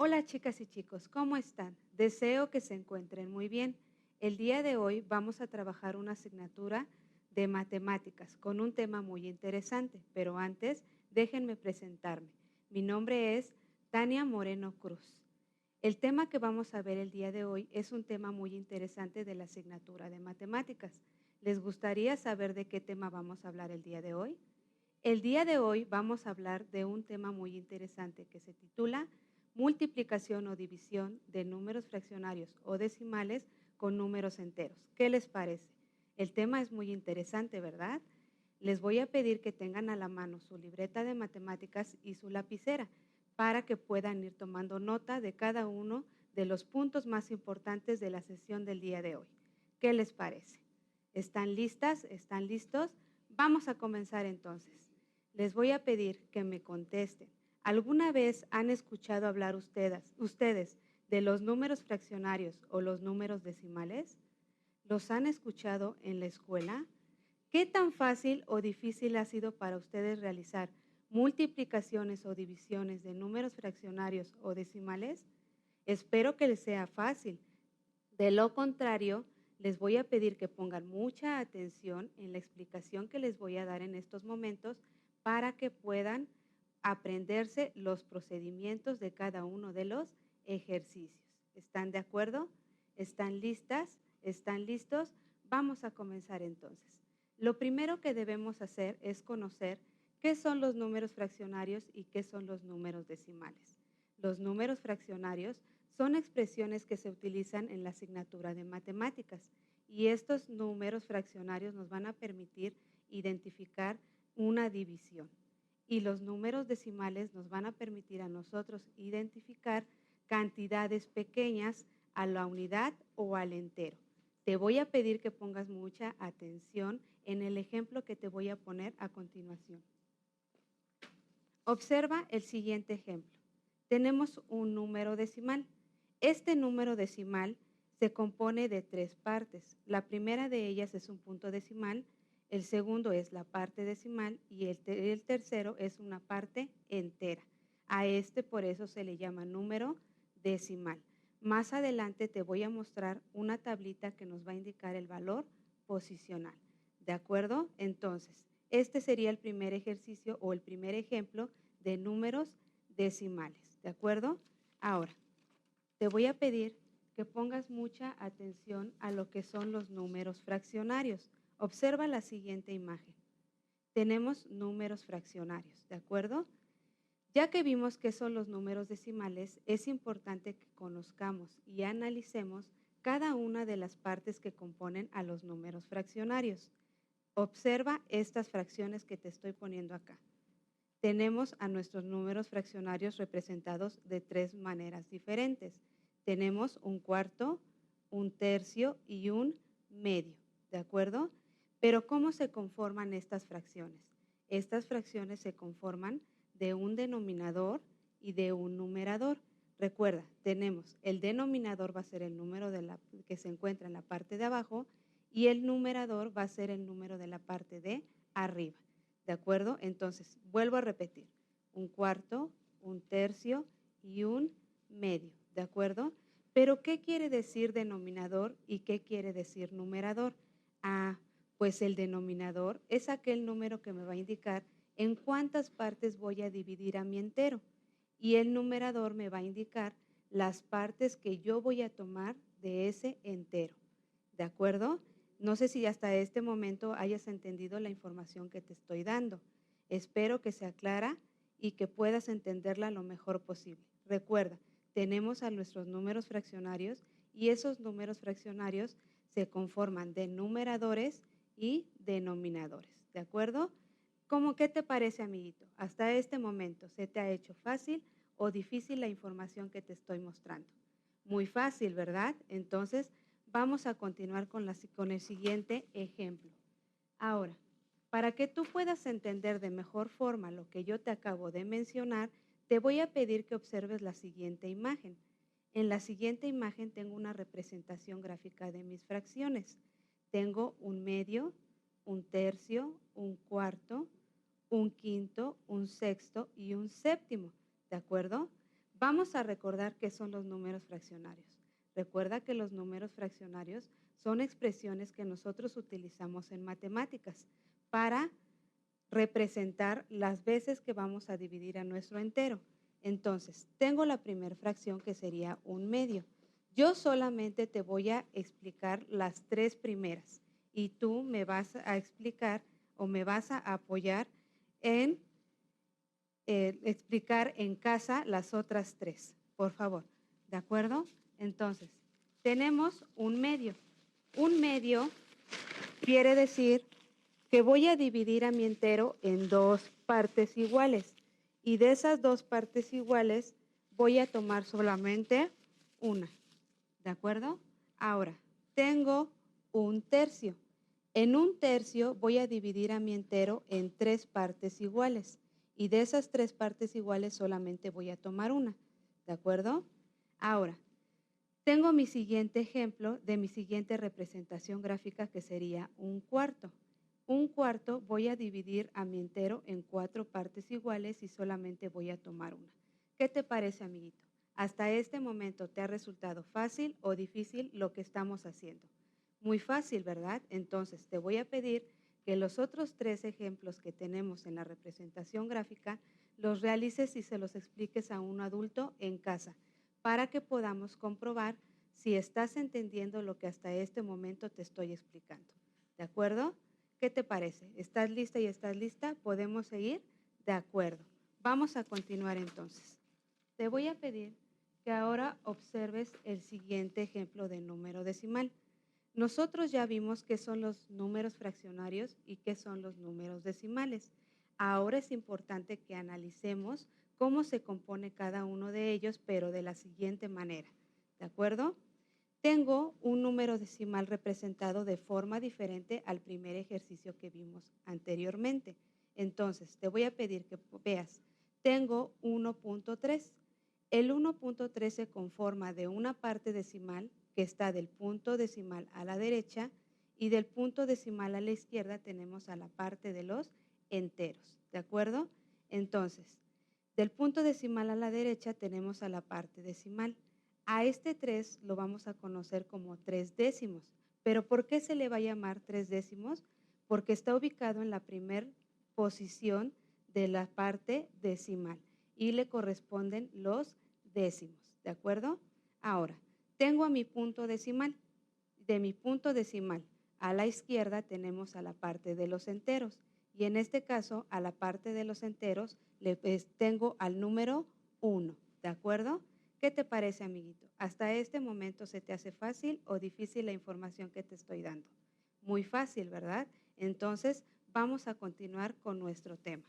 Hola chicas y chicos, ¿cómo están? Deseo que se encuentren muy bien. El día de hoy vamos a trabajar una asignatura de matemáticas con un tema muy interesante, pero antes déjenme presentarme. Mi nombre es Tania Moreno Cruz. El tema que vamos a ver el día de hoy es un tema muy interesante de la asignatura de matemáticas. ¿Les gustaría saber de qué tema vamos a hablar el día de hoy? El día de hoy vamos a hablar de un tema muy interesante que se titula multiplicación o división de números fraccionarios o decimales con números enteros. ¿Qué les parece? El tema es muy interesante, ¿verdad? Les voy a pedir que tengan a la mano su libreta de matemáticas y su lapicera para que puedan ir tomando nota de cada uno de los puntos más importantes de la sesión del día de hoy. ¿Qué les parece? ¿Están listas? ¿Están listos? Vamos a comenzar entonces. Les voy a pedir que me contesten. ¿Alguna vez han escuchado hablar ustedes de los números fraccionarios o los números decimales? ¿Los han escuchado en la escuela? ¿Qué tan fácil o difícil ha sido para ustedes realizar multiplicaciones o divisiones de números fraccionarios o decimales? Espero que les sea fácil. De lo contrario, les voy a pedir que pongan mucha atención en la explicación que les voy a dar en estos momentos para que puedan aprenderse los procedimientos de cada uno de los ejercicios. ¿Están de acuerdo? ¿Están listas? ¿Están listos? Vamos a comenzar entonces. Lo primero que debemos hacer es conocer qué son los números fraccionarios y qué son los números decimales. Los números fraccionarios son expresiones que se utilizan en la asignatura de matemáticas y estos números fraccionarios nos van a permitir identificar una división y los números decimales nos van a permitir a nosotros identificar cantidades pequeñas a la unidad o al entero. Te voy a pedir que pongas mucha atención en el ejemplo que te voy a poner a continuación. Observa el siguiente ejemplo. Tenemos un número decimal. Este número decimal se compone de 3 partes. La primera de ellas es un punto decimal, el segundo es la parte decimal y el tercero es una parte entera. A este por eso se le llama número decimal. Más adelante te voy a mostrar una tablita que nos va a indicar el valor posicional. ¿De acuerdo? Entonces, este sería el primer ejercicio o el primer ejemplo de números decimales. ¿De acuerdo? Ahora, te voy a pedir que pongas mucha atención a lo que son los números fraccionarios. Observa la siguiente imagen. Tenemos números fraccionarios, ¿de acuerdo? Ya que vimos qué son los números decimales, es importante que conozcamos y analicemos cada una de las partes que componen a los números fraccionarios. Observa estas fracciones que te estoy poniendo acá. Tenemos a nuestros números fraccionarios representados de 3 maneras diferentes. Tenemos un cuarto, un tercio y un medio, ¿de acuerdo? Pero ¿cómo se conforman estas fracciones? Estas fracciones se conforman de un denominador y de un numerador. Recuerda, tenemos el denominador va a ser el número que se encuentra en la parte de abajo y el numerador va a ser el número de la parte de arriba. ¿De acuerdo? Entonces, vuelvo a repetir, un cuarto, un tercio y un medio, ¿de acuerdo? Pero, ¿qué quiere decir denominador y qué quiere decir numerador? Pues el denominador es aquel número que me va a indicar en cuántas partes voy a dividir a mi entero y el numerador me va a indicar las partes que yo voy a tomar de ese entero, ¿de acuerdo? No sé si hasta este momento hayas entendido la información que te estoy dando. Espero que sea clara y que puedas entenderla lo mejor posible. Recuerda, tenemos a nuestros números fraccionarios y esos números fraccionarios se conforman de numeradores y denominadores, ¿de acuerdo? ¿Qué te parece, amiguito? Hasta este momento, ¿se te ha hecho fácil o difícil la información que te estoy mostrando? Muy fácil, ¿verdad? Entonces, vamos a continuar con el siguiente ejemplo. Ahora, para que tú puedas entender de mejor forma lo que yo te acabo de mencionar, te voy a pedir que observes la siguiente imagen. En la siguiente imagen tengo una representación gráfica de mis fracciones. Tengo un medio, un tercio, un cuarto, un quinto, un sexto y un séptimo, ¿de acuerdo? Vamos a recordar qué son los números fraccionarios. Recuerda que los números fraccionarios son expresiones que nosotros utilizamos en matemáticas para representar las veces que vamos a dividir a nuestro entero. Entonces, tengo la primera fracción que sería 1/2. Yo solamente te voy a explicar las 3 primeras y tú me vas a explicar o me vas a apoyar en explicar en casa las otras 3, por favor. ¿De acuerdo? Entonces, tenemos 1/2. 1/2 quiere decir que voy a dividir a mi entero en 2 partes iguales. Y de esas 2 partes iguales voy a tomar solamente una. ¿De acuerdo? Ahora, tengo 1/3. En 1/3 voy a dividir a mi entero en 3 partes iguales. Y de esas 3 partes iguales solamente voy a tomar una. ¿De acuerdo? Ahora, tengo mi siguiente ejemplo de mi siguiente representación gráfica que sería 1/4. 1/4 voy a dividir a mi entero en 4 partes iguales y solamente voy a tomar una. ¿Qué te parece, amiguito? ¿Hasta este momento te ha resultado fácil o difícil lo que estamos haciendo? Muy fácil, ¿verdad? Entonces te voy a pedir que los otros 3 ejemplos que tenemos en la representación gráfica los realices y se los expliques a un adulto en casa para que podamos comprobar si estás entendiendo lo que hasta este momento te estoy explicando. ¿De acuerdo? ¿Qué te parece? ¿Estás lista y estás lista? ¿Podemos seguir? De acuerdo. Vamos a continuar entonces. Te voy a pedir que ahora observes el siguiente ejemplo de número decimal. Nosotros ya vimos qué son los números fraccionarios y qué son los números decimales. Ahora es importante que analicemos cómo se compone cada uno de ellos, pero de la siguiente manera. ¿De acuerdo? Tengo un número decimal representado de forma diferente al primer ejercicio que vimos anteriormente. Entonces, te voy a pedir que veas, tengo 1.3. El 1.3 se conforma de una parte decimal que está del punto decimal a la derecha y del punto decimal a la izquierda tenemos a la parte de los enteros. ¿De acuerdo? Entonces, del punto decimal a la derecha tenemos a la parte decimal. A este 3 lo vamos a conocer como 3 décimos. ¿Pero por qué se le va a llamar 3 décimos? Porque está ubicado en la primera posición de la parte decimal y le corresponden los décimos. ¿De acuerdo? Ahora, tengo a mi punto decimal. De mi punto decimal a la izquierda tenemos a la parte de los enteros y en este caso a la parte de los enteros tengo al número 1. ¿De acuerdo? ¿Qué te parece, amiguito? ¿Hasta este momento se te hace fácil o difícil la información que te estoy dando? Muy fácil, ¿verdad? Entonces, vamos a continuar con nuestro tema.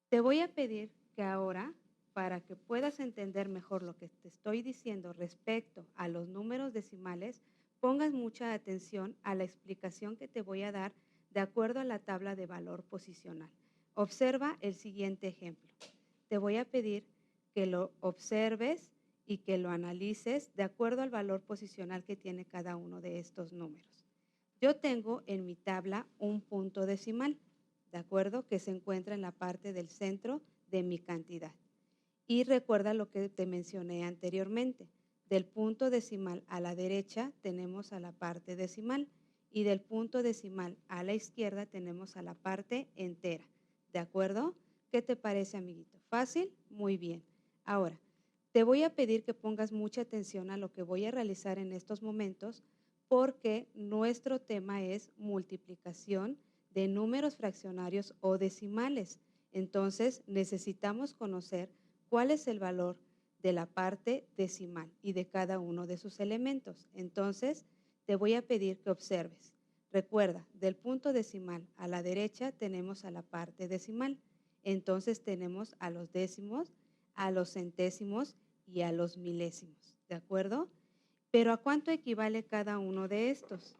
Te voy a pedir que ahora, para que puedas entender mejor lo que te estoy diciendo respecto a los números decimales, pongas mucha atención a la explicación que te voy a dar de acuerdo a la tabla de valor posicional. Observa el siguiente ejemplo. Te voy a pedir que lo observes y que lo analices de acuerdo al valor posicional que tiene cada uno de estos números. Yo tengo en mi tabla un punto decimal, ¿de acuerdo? Que se encuentra en la parte del centro de mi cantidad. Y recuerda lo que te mencioné anteriormente. Del punto decimal a la derecha tenemos a la parte decimal y del punto decimal a la izquierda tenemos a la parte entera. ¿De acuerdo? ¿Qué te parece, amiguito? ¿Fácil? Muy bien. Ahora, te voy a pedir que pongas mucha atención a lo que voy a realizar en estos momentos porque nuestro tema es multiplicación de números fraccionarios o decimales. Entonces, necesitamos conocer cuál es el valor de la parte decimal y de cada uno de sus elementos. Entonces, te voy a pedir que observes. Recuerda, del punto decimal a la derecha tenemos a la parte decimal. Entonces, tenemos a los décimos, a los centésimos y a los milésimos. ¿De acuerdo? Pero ¿a cuánto equivale cada uno de estos?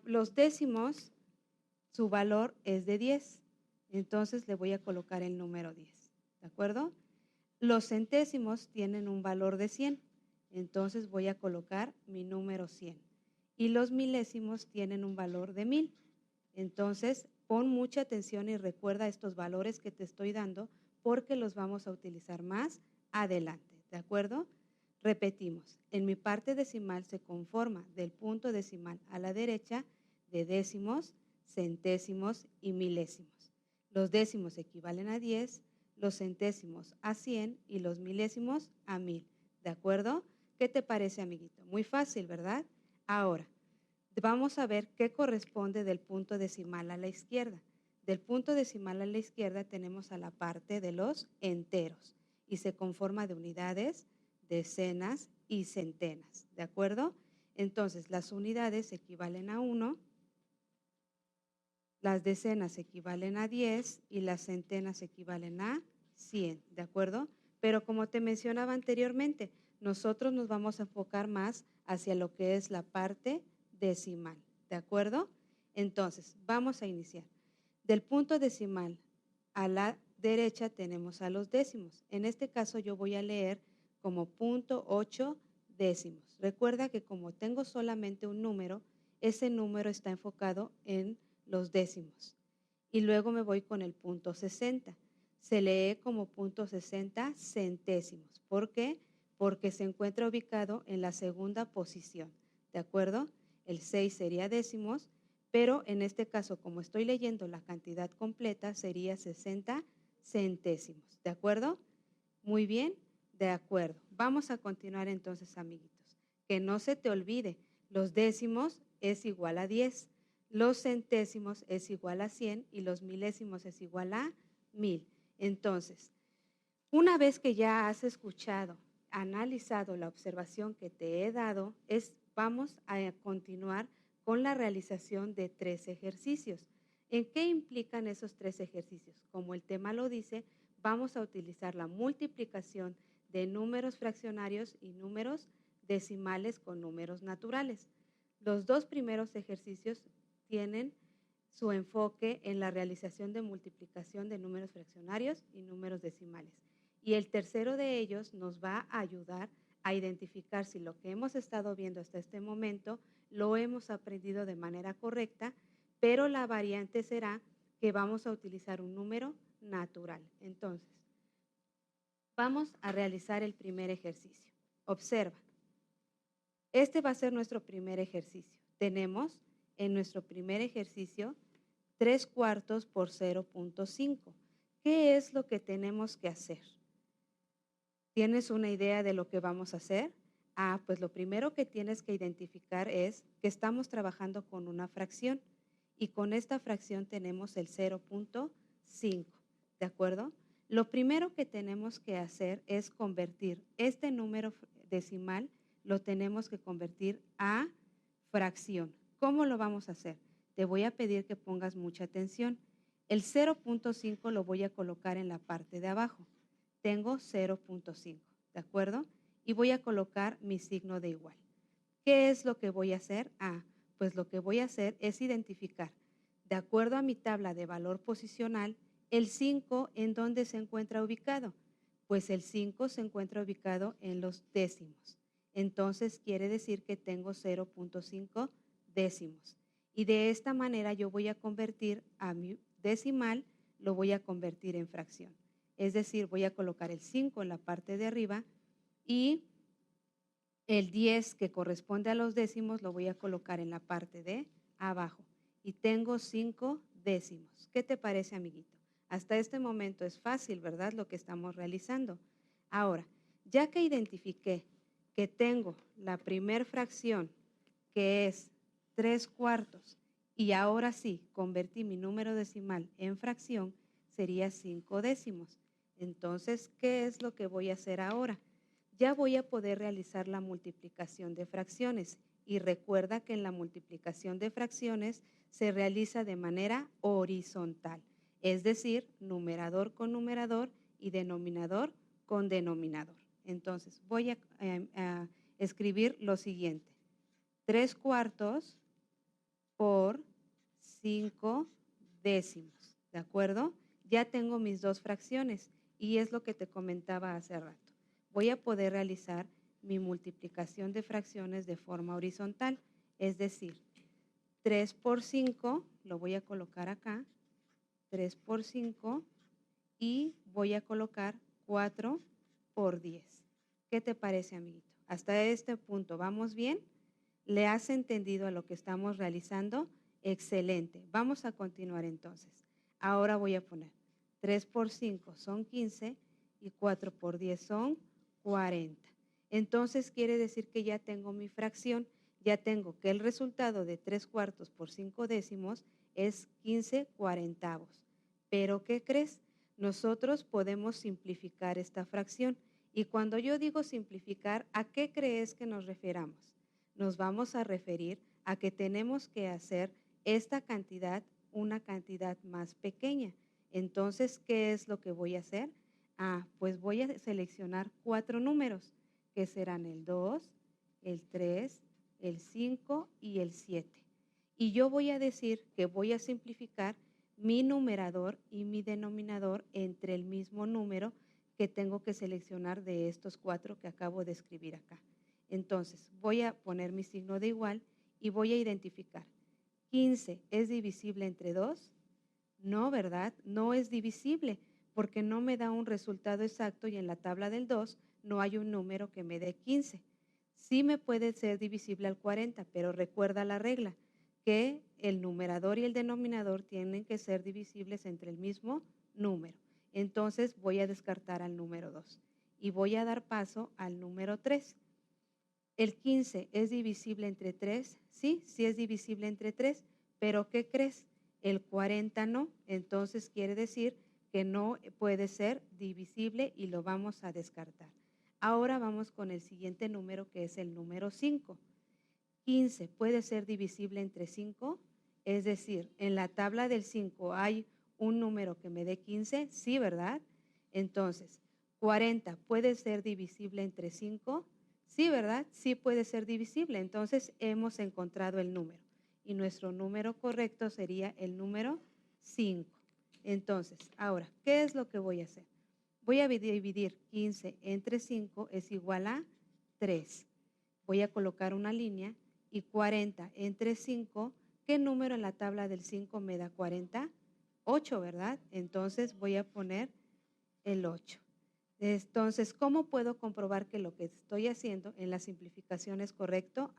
Los décimos, su valor es de 10. Entonces, le voy a colocar el número 10. ¿De acuerdo? Los centésimos tienen un valor de 100, entonces voy a colocar mi número 100. Y los milésimos tienen un valor de 1000. Entonces, pon mucha atención y recuerda estos valores que te estoy dando porque los vamos a utilizar más adelante, ¿de acuerdo? Repetimos, en mi parte decimal se conforma del punto decimal a la derecha de décimos, centésimos y milésimos. Los décimos equivalen a 10, los centésimos a 100 y los milésimos a 1000, ¿de acuerdo? ¿Qué te parece, amiguito? Muy fácil, ¿verdad? Ahora, vamos a ver qué corresponde del punto decimal a la izquierda. Del punto decimal a la izquierda tenemos a la parte de los enteros y se conforma de unidades, decenas y centenas, ¿de acuerdo? Entonces, las unidades equivalen a 1, las decenas equivalen a 10 y las centenas equivalen a 100, ¿de acuerdo? Pero como te mencionaba anteriormente, nosotros nos vamos a enfocar más hacia lo que es la parte decimal, ¿de acuerdo? Entonces, vamos a iniciar. Del punto decimal a la derecha tenemos a los décimos. En este caso yo voy a leer como 0.8 décimos. Recuerda que como tengo solamente un número, ese número está enfocado en los décimos. Y luego me voy con el punto 60. Se lee como 0.60 centésimos. ¿Por qué? Porque se encuentra ubicado en la segunda posición, ¿de acuerdo? El 6 sería décimos, pero en este caso, como estoy leyendo la cantidad completa, sería 60 centésimos, ¿de acuerdo? Muy bien, de acuerdo. Vamos a continuar entonces, amiguitos. Que no se te olvide, los décimos es igual a 10, los centésimos es igual a 100 y los milésimos es igual a 1000. Entonces, una vez que ya has escuchado, analizado la observación que te he dado, vamos a continuar con la realización de 3 ejercicios. ¿En qué implican esos 3 ejercicios? Como el tema lo dice, vamos a utilizar la multiplicación de números fraccionarios y números decimales con números naturales. Los 2 primeros ejercicios tienen su enfoque en la realización de multiplicación de números fraccionarios y números decimales. Y el tercero de ellos nos va a ayudar a identificar si lo que hemos estado viendo hasta este momento lo hemos aprendido de manera correcta, pero la variante será que vamos a utilizar un número natural. Entonces, vamos a realizar el primer ejercicio. Observa, este va a ser nuestro primer ejercicio. Tenemos en nuestro primer ejercicio 3/4 por 0.5. ¿Qué es lo que tenemos que hacer? ¿Tienes una idea de lo que vamos a hacer? Pues lo primero que tienes que identificar es que estamos trabajando con una fracción y con esta fracción tenemos el 0.5, ¿de acuerdo? Lo primero que tenemos que hacer es convertir este número decimal, lo tenemos que convertir a fracción. ¿Cómo lo vamos a hacer? Te voy a pedir que pongas mucha atención. El 0.5 lo voy a colocar en la parte de abajo. Tengo 0.5, ¿de acuerdo? Y voy a colocar mi signo de igual. ¿Qué es lo que voy a hacer? Pues lo que voy a hacer es identificar, de acuerdo a mi tabla de valor posicional, el 5 en dónde se encuentra ubicado. Pues el 5 se encuentra ubicado en los décimos. Entonces quiere decir que tengo 0.5 décimos. Y de esta manera yo voy a convertir a mi decimal, lo voy a convertir en fracción. Es decir, voy a colocar el 5 en la parte de arriba y el 10 que corresponde a los décimos lo voy a colocar en la parte de abajo. Y tengo 5 décimos. ¿Qué te parece, amiguito? Hasta este momento es fácil, ¿verdad? Lo que estamos realizando. Ahora, ya que identifiqué que tengo la primer fracción, que es 3/4, y ahora sí, convertí mi número decimal en fracción, sería 5 décimos. Entonces, ¿qué es lo que voy a hacer ahora? Ya voy a poder realizar la multiplicación de fracciones. Y recuerda que en la multiplicación de fracciones se realiza de manera horizontal, es decir, numerador con numerador y denominador con denominador. Entonces, voy a escribir lo siguiente. 3/4 por 5 décimos, ¿de acuerdo? Ya tengo mis 2 fracciones y es lo que te comentaba hace rato. Voy a poder realizar mi multiplicación de fracciones de forma horizontal, es decir, 3 por 5, lo voy a colocar acá, 3 por 5 y voy a colocar 4 por 10. ¿Qué te parece, amiguito? Hasta este punto, ¿vamos bien? ¿Le has entendido a lo que estamos realizando? Excelente. Vamos a continuar entonces. Ahora voy a poner 3 por 5 son 15 y 4 por 10 son 40. Entonces quiere decir que ya tengo mi fracción, ya tengo que el resultado de 3 cuartos por 5 décimos es 15 cuarentavos. Pero ¿qué crees? Nosotros podemos simplificar esta fracción. Y cuando yo digo simplificar, ¿a qué crees que nos refiramos? Nos vamos a referir a que tenemos que hacer esta cantidad una cantidad más pequeña. Entonces, ¿qué es lo que voy a hacer? Pues voy a seleccionar 4 números, que serán el 2, el 3, el 5 y el 7. Y yo voy a decir que voy a simplificar mi numerador y mi denominador entre el mismo número que tengo que seleccionar de estos 4 que acabo de escribir acá. Entonces, voy a poner mi signo de igual y voy a identificar. 15 es divisible entre 2. No, ¿verdad? No es divisible porque no me da un resultado exacto y en la tabla del 2 no hay un número que me dé 15. Sí me puede ser divisible al 40, pero recuerda la regla, que el numerador y el denominador tienen que ser divisibles entre el mismo número. Entonces voy a descartar al número 2 y voy a dar paso al número 3. ¿El 15 es divisible entre 3? Sí, sí es divisible entre 3, pero ¿qué crees? El 40 no, entonces quiere decir que no puede ser divisible y lo vamos a descartar. Ahora vamos con el siguiente número, que es el número 5. 15 puede ser divisible entre 5, es decir, en la tabla del 5 hay un número que me dé 15, sí, ¿verdad? Entonces, 40 puede ser divisible entre 5, sí, ¿verdad? Sí puede ser divisible, entonces hemos encontrado el número y nuestro número correcto sería el número 5. Entonces, ahora, ¿qué es lo que voy a hacer? Voy a dividir 15 entre 5 es igual a 3. Voy a colocar una línea y 40 entre 5, ¿qué número en la tabla del 5 me da 40? 8, ¿verdad? Entonces voy a poner el 8. Entonces, ¿cómo puedo comprobar que lo que estoy haciendo en la simplificación es correcto?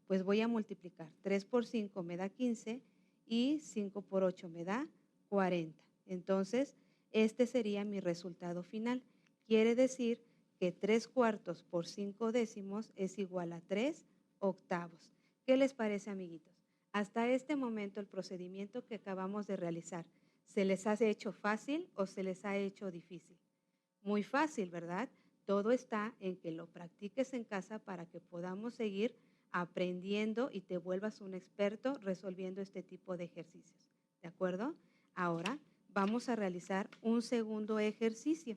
Pues voy a multiplicar. 3 por 5 me da 15 y 5 por 8 me da 40. Entonces, este sería mi resultado final. Quiere decir que 3 cuartos por 5 décimos es igual a 3 octavos. ¿Qué les parece, amiguitos? Hasta este momento, el procedimiento que acabamos de realizar, ¿se les ha hecho fácil o se les ha hecho difícil? Muy fácil, ¿verdad? Todo está en que lo practiques en casa para que podamos seguir aprendiendo y te vuelvas un experto resolviendo este tipo de ejercicios. ¿De acuerdo? Ahora vamos a realizar un segundo ejercicio.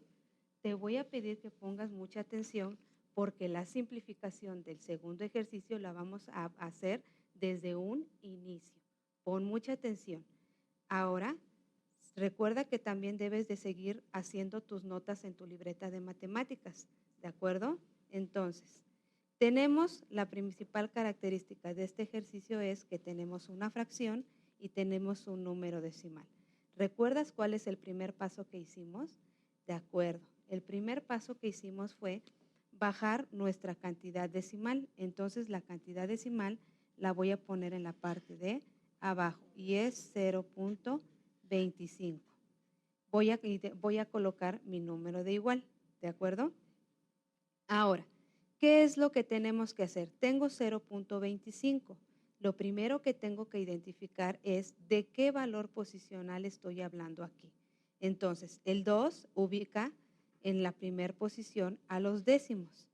Te voy a pedir que pongas mucha atención porque la simplificación del segundo ejercicio la vamos a hacer desde un inicio. Pon mucha atención. Ahora, recuerda que también debes de seguir haciendo tus notas en tu libreta de matemáticas, ¿de acuerdo? Entonces, tenemos la principal característica de este ejercicio es que tenemos una fracción y tenemos un número decimal. ¿Recuerdas cuál es el primer paso que hicimos? De acuerdo. El primer paso que hicimos fue bajar nuestra cantidad decimal. Entonces, la cantidad decimal la voy a poner en la parte de abajo y es 0.25. Voy a colocar mi número de igual, ¿de acuerdo? Ahora, ¿qué es lo que tenemos que hacer? Tengo 0.25. Lo primero que tengo que identificar es de qué valor posicional estoy hablando aquí. Entonces, el 2 ubica en la primera posición a los décimos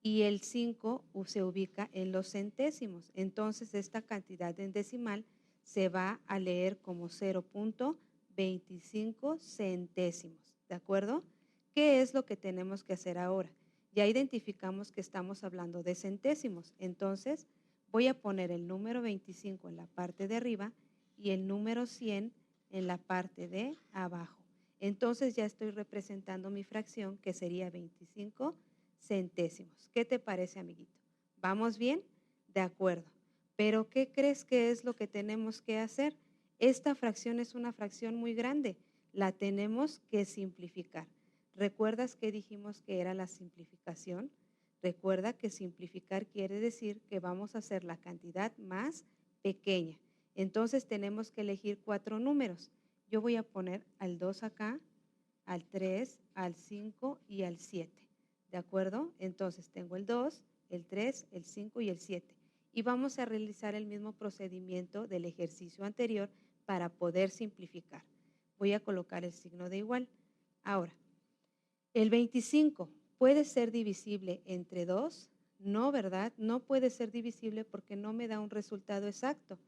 y el 5 se ubica en los centésimos. Entonces, esta cantidad en decimal se va a leer como 0.25 centésimos, ¿de acuerdo? ¿Qué es lo que tenemos que hacer ahora? Ya identificamos que estamos hablando de centésimos, entonces voy a poner el número 25 en la parte de arriba y el número 100 en la parte de abajo. Entonces ya estoy representando mi fracción que sería 25 centésimos. ¿Qué te parece, amiguito? ¿Vamos bien? De acuerdo. Pero ¿qué crees que es lo que tenemos que hacer? Esta fracción es una fracción muy grande. la tenemos que simplificar. ¿Recuerdas que dijimos que era la simplificación? Recuerda que simplificar quiere decir que vamos a hacer la cantidad más pequeña. Entonces tenemos que elegir 4 números. Yo voy a poner al 2 acá, al 3, al 5 y al 7. ¿De acuerdo? Entonces tengo el 2, el 3, el 5 y el 7. Y vamos a realizar el mismo procedimiento del ejercicio anterior para poder simplificar. Voy a colocar el signo de igual. Ahora, el 25 puede ser divisible entre 2. No, ¿verdad? No puede ser divisible porque no me da un resultado exacto.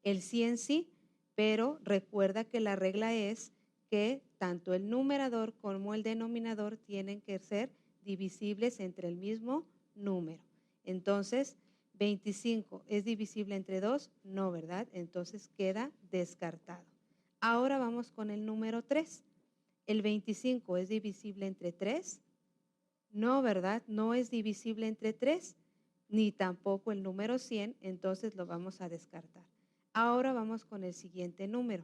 El 100 sí, pero recuerda que la regla es que tanto el numerador como el denominador tienen que ser divisibles entre el mismo número. Entonces, 25 es divisible entre 2, no, ¿verdad? Entonces queda descartado. Ahora vamos con el número 3. ¿El 25 es divisible entre 3? No, ¿verdad? No es divisible entre 3, ni tampoco el número 100, entonces lo vamos a descartar. Ahora vamos con el siguiente número,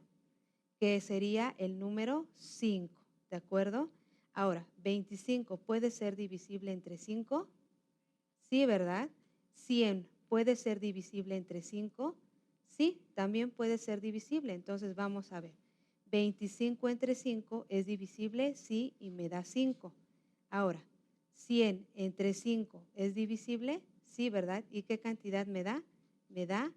que sería el número 5, ¿de acuerdo? Ahora, 25 puede ser divisible entre 5, sí, ¿verdad? 100 puede ser divisible entre 5, sí, también puede ser divisible, entonces vamos a ver. 25 entre 5 es divisible, sí, y me da 5. Ahora, 100 entre 5 es divisible, sí, ¿verdad? ¿Y qué cantidad me da? Me da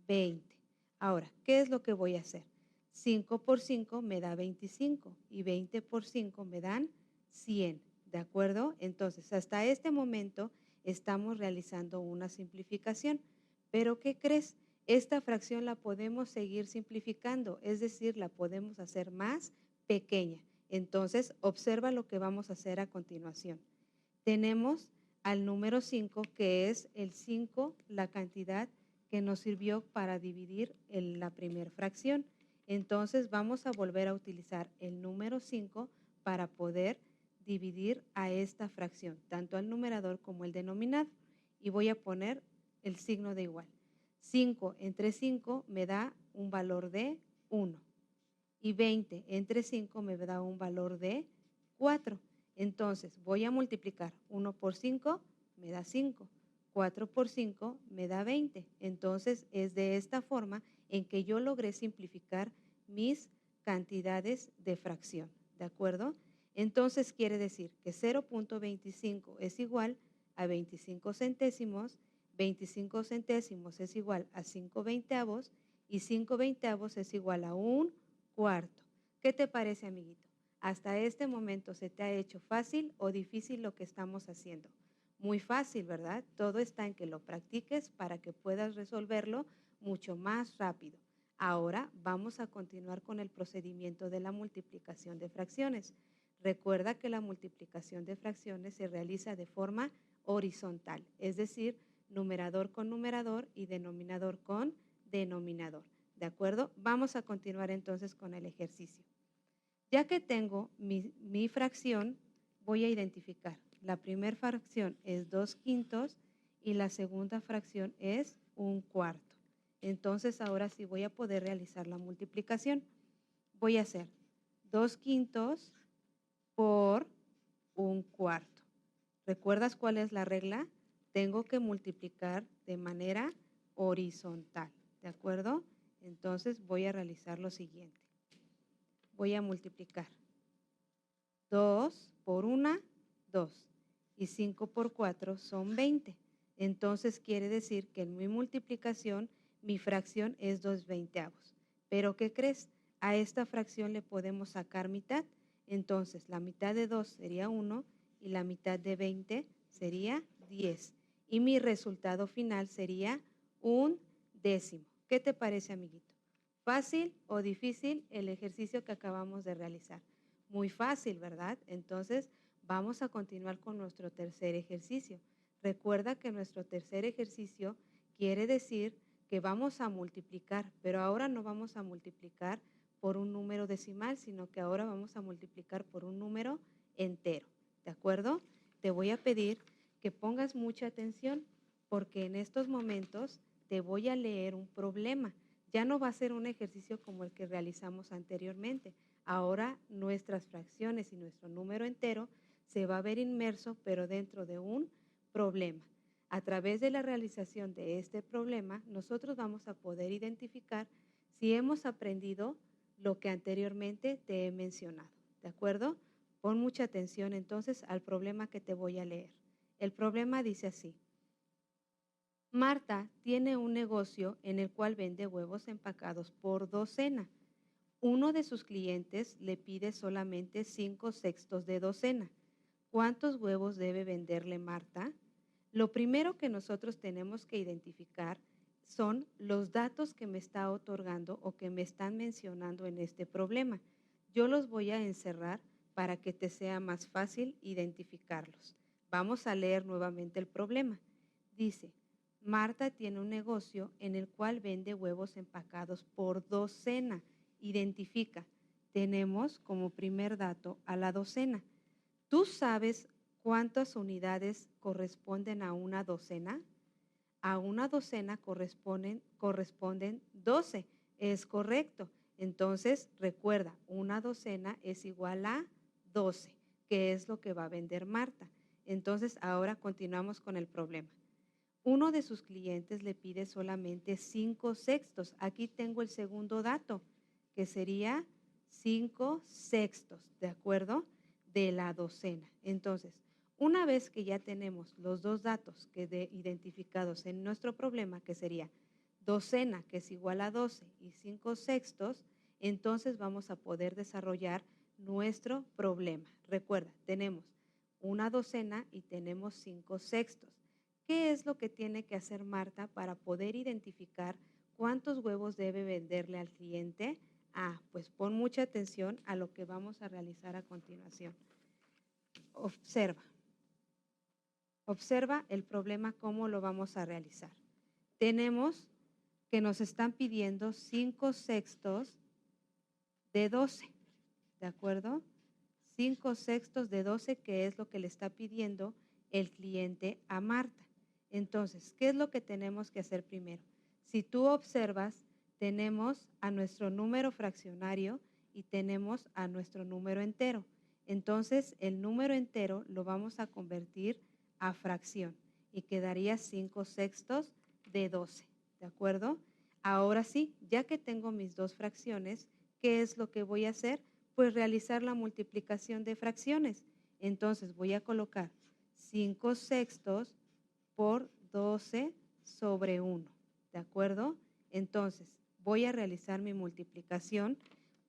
20. Ahora, ¿qué es lo que voy a hacer? 5 por 5 me da 25 y 20 por 5 me dan 100, ¿de acuerdo? Entonces, hasta este momento estamos realizando una simplificación. ¿Pero qué crees? Esta fracción la podemos seguir simplificando, es decir, la podemos hacer más pequeña. Entonces, observa lo que vamos a hacer a continuación. Tenemos al número 5, que es el 5, la cantidad que nos sirvió para dividir la primera fracción. Entonces, vamos a volver a utilizar el número 5 para poder dividir a esta fracción, tanto al numerador como el denominador. Y voy a poner el signo de igual. 5 entre 5 me da un valor de 1 y 20 entre 5 me da un valor de 4. Entonces voy a multiplicar 1 por 5 me da 5, 4 por 5 me da 20. Entonces es de esta forma en que yo logré simplificar mis cantidades de fracción, ¿de acuerdo? Entonces quiere decir que 0.25 es igual a 25 centésimos, 25 centésimos es igual a 5 veinteavos y 5 veinteavos es igual a un cuarto. ¿Qué te parece, amiguito? ¿Hasta este momento se te ha hecho fácil o difícil lo que estamos haciendo? Muy fácil, ¿verdad? Todo está en que lo practiques para que puedas resolverlo mucho más rápido. Ahora vamos a continuar con el procedimiento de la multiplicación de fracciones. Recuerda que la multiplicación de fracciones se realiza de forma horizontal, es decir, numerador con numerador y denominador con denominador. ¿De acuerdo? Vamos a continuar entonces con el ejercicio. Ya que tengo mi fracción, voy a identificar. La primera fracción es 2/5 y la segunda fracción es 1/4. Entonces ahora sí voy a poder realizar la multiplicación. Voy a hacer 2/5 por 1/4. ¿Recuerdas cuál es la regla? Tengo que multiplicar de manera horizontal, ¿de acuerdo? Entonces voy a realizar lo siguiente. Voy a multiplicar 2 por 1, 2 y 5 por 4 son 20. Entonces quiere decir que en mi multiplicación mi fracción es 2 veinteavos. ¿Pero qué crees? A esta fracción le podemos sacar mitad. Entonces la mitad de 2 sería 1 y la mitad de 20 sería 10. Y mi resultado final sería 1/10. ¿Qué te parece, amiguito? ¿Fácil o difícil el ejercicio que acabamos de realizar? Muy fácil, ¿verdad? Entonces, vamos a continuar con nuestro tercer ejercicio. Recuerda que nuestro tercer ejercicio quiere decir que vamos a multiplicar, pero ahora no vamos a multiplicar por un número decimal, sino que ahora vamos a multiplicar por un número entero, ¿de acuerdo? Te voy a pedir que pongas mucha atención porque en estos momentos te voy a leer un problema. Ya no va a ser un ejercicio como el que realizamos anteriormente. Ahora nuestras fracciones y nuestro número entero se va a ver inmerso, pero dentro de un problema. A través de la realización de este problema, nosotros vamos a poder identificar si hemos aprendido lo que anteriormente te he mencionado. ¿De acuerdo? Pon mucha atención entonces al problema que te voy a leer. El problema dice así. Marta tiene un negocio en el cual vende huevos empacados por docena. Uno de sus clientes le pide solamente 5/6 de docena. ¿Cuántos huevos debe venderle Marta? Lo primero que nosotros tenemos que identificar son los datos que me está otorgando o que me están mencionando en este problema. Yo los voy a encerrar para que te sea más fácil identificarlos. Vamos a leer nuevamente el problema. Dice, Marta tiene un negocio en el cual vende huevos empacados por docena. Identifica. Tenemos como primer dato a la docena. ¿Tú sabes cuántas unidades corresponden a una docena? A una docena corresponden 12. Es correcto. Entonces, recuerda, una docena es igual a 12, que es lo que va a vender Marta. Entonces, ahora continuamos con el problema. Uno de sus clientes le pide solamente 5/6. Aquí tengo el segundo dato, que sería 5/6, ¿de acuerdo? De la docena. Entonces, una vez que ya tenemos los dos datos identificados en nuestro problema, que sería docena, que es igual a 12, y 5/6, entonces vamos a poder desarrollar nuestro problema. Recuerda, tenemos una docena y tenemos 5/6. ¿Qué es lo que tiene que hacer Marta para poder identificar cuántos huevos debe venderle al cliente? Pues pon mucha atención a lo que vamos a realizar a continuación. Observa. Observa el problema, cómo lo vamos a realizar. Tenemos que nos están pidiendo 5/6 de 12, ¿de acuerdo? 5/6 de 12, que es lo que le está pidiendo el cliente a Marta. Entonces, ¿qué es lo que tenemos que hacer primero? Si tú observas, tenemos a nuestro número fraccionario y tenemos a nuestro número entero. Entonces, el número entero lo vamos a convertir a fracción y quedaría 5/6 de 12, ¿de acuerdo? Ahora sí, ya que tengo mis dos fracciones, ¿qué es lo que voy a hacer? Pues realizar la multiplicación de fracciones. Entonces, voy a colocar 5/6 por 12 sobre 1, ¿de acuerdo? Entonces, voy a realizar mi multiplicación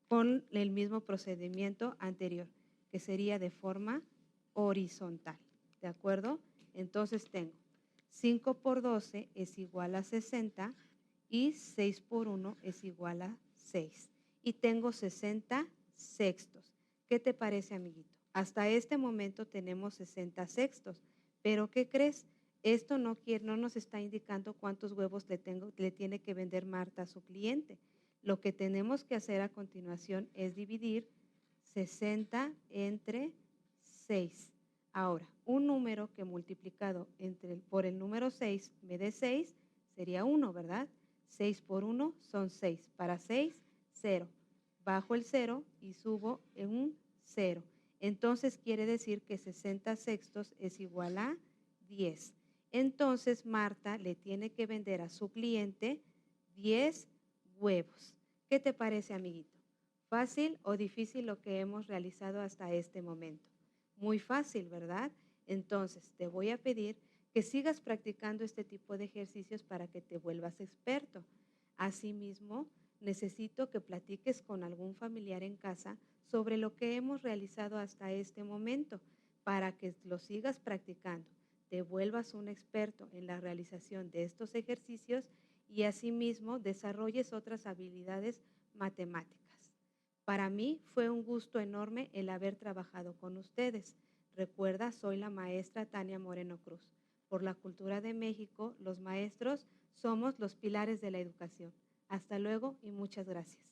con el mismo procedimiento anterior, que sería de forma horizontal, ¿de acuerdo? Entonces tengo 5 por 12 es igual a 60 y 6 por 1 es igual a 6. Y tengo 60/6. ¿Qué te parece, amiguito? Hasta este momento tenemos 60/6, pero ¿qué crees? Esto no nos está indicando cuántos huevos le tiene que vender Marta a su cliente. Lo que tenemos que hacer a continuación es dividir 60 entre 6. Ahora, un número que multiplicado por el número 6 me dé 6 sería 1, ¿verdad? 6 por 1 son 6. Para 6, 0. Bajo el 0 y subo en un 0. Entonces quiere decir que 60/6 es igual a 10. Entonces Marta le tiene que vender a su cliente 10 huevos. ¿Qué te parece, amiguito? ¿Fácil o difícil lo que hemos realizado hasta este momento? Muy fácil, ¿verdad? Entonces te voy a pedir que sigas practicando este tipo de ejercicios para que te vuelvas experto. Asimismo, necesito que platiques con algún familiar en casa sobre lo que hemos realizado hasta este momento para que lo sigas practicando, te vuelvas un experto en la realización de estos ejercicios y asimismo desarrolles otras habilidades matemáticas. Para mí fue un gusto enorme el haber trabajado con ustedes. Recuerda, soy la maestra Tania Moreno Cruz. Por la cultura de México, los maestros somos los pilares de la educación. Hasta luego y muchas gracias.